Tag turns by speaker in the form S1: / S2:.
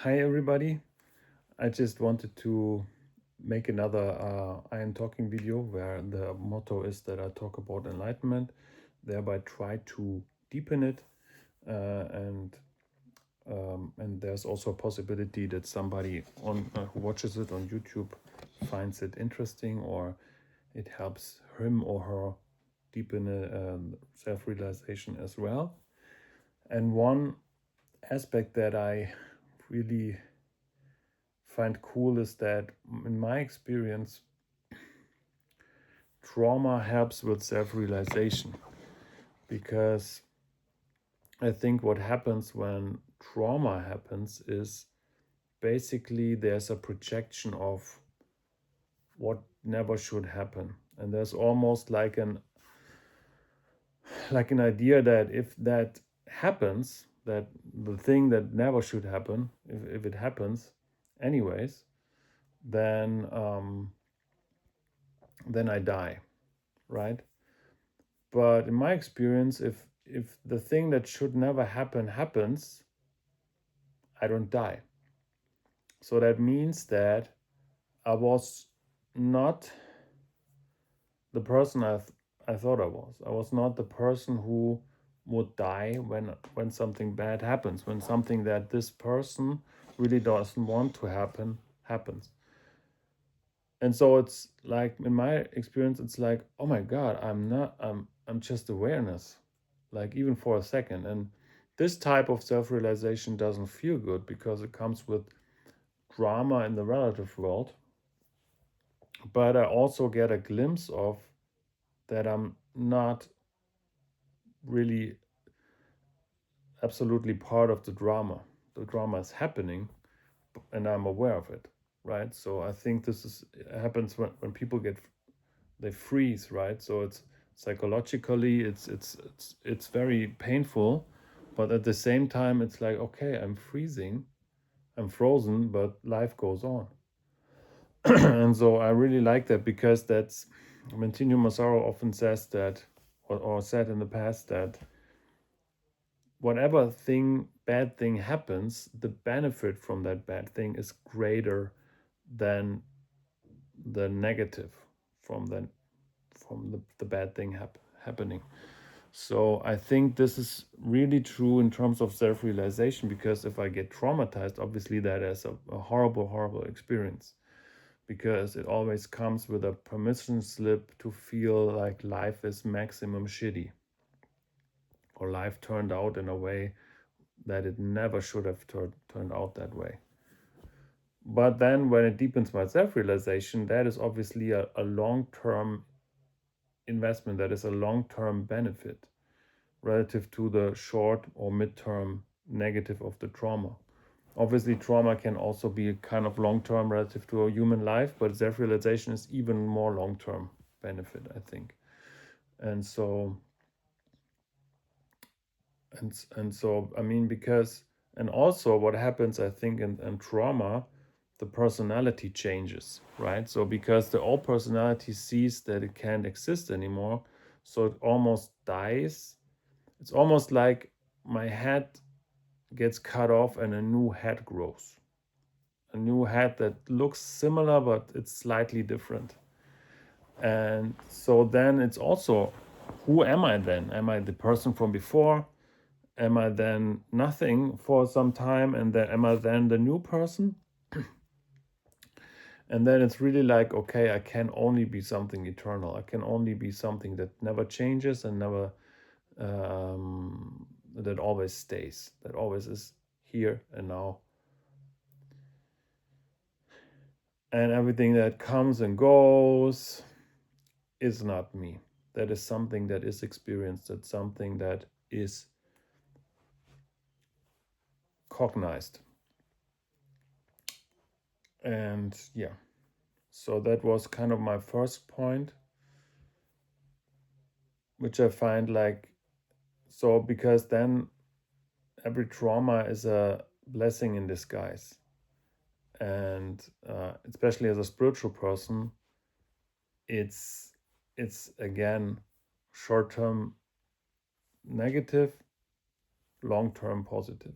S1: Hi everybody. I just wanted to make another I am talking video where the motto is that I talk about enlightenment, thereby try to deepen it, and there's also a possibility that somebody on who watches it on YouTube finds it interesting or it helps him or her deepen self-realization as well. And one aspect that I really find cool is that in my experience trauma helps with self-realization, because I think what happens when trauma happens is basically there's a projection of what never should happen, and there's almost like an idea that if that happens, that the thing that never should happen, if it happens anyways, then then I die, right? But in my experience, if the thing that should never happen happens, I don't die. So that means that I was not the person I thought I was. I was not the person who would die when something bad happens, when something that this person really doesn't want to happen happens. And so it's like, in my experience, it's like, oh my God, I'm just awareness, like even for a second. And this type of self-realization doesn't feel good because it comes with drama in the relative world. But I also get a glimpse of that I'm not really absolutely part of the drama. The drama is happening and I'm aware of it, right? So I think this is happens when people they freeze, right? So it's psychologically it's very painful, but at the same time it's like, okay, I'm freezing, I'm frozen, but life goes on. And so I really like that, because that's Mentinu Massaro often says that, or said in the past, that whatever bad thing happens, the benefit from that bad thing is greater than the negative from the bad thing happening. So I think this is really true in terms of self-realization, because if I get traumatized, obviously that is a horrible, horrible experience, because it always comes with a permission slip to feel like life is maximum shitty, or life turned out in a way that it never should have turned out that way. But then when it deepens my self-realization, that is obviously a long-term investment, that is a long-term benefit relative to the short or mid-term negative of the trauma. Obviously, trauma can also be kind of long-term relative to a human life, but self-realization is even more long-term benefit, I think. And so, I mean, because, and also what happens, I think, in trauma, the personality changes, right? So because the old personality sees that it can't exist anymore, so it almost dies. It's almost like my head gets cut off and a new head grows. A new head that looks similar, but it's slightly different. And so then it's also, who am I then? Am I the person from before? Am I then nothing for some time, and then am I then the new person? And then it's really like, okay, I can only be something eternal. I can only be something that never changes and never that always stays, that always is here and now. And everything that comes and goes is not me. That is something that is experienced. That's something that is cognized. And yeah, so that was kind of my first point, which I find like, so because then every trauma is a blessing in disguise. And especially as a spiritual person, it's again short-term negative, long-term positive.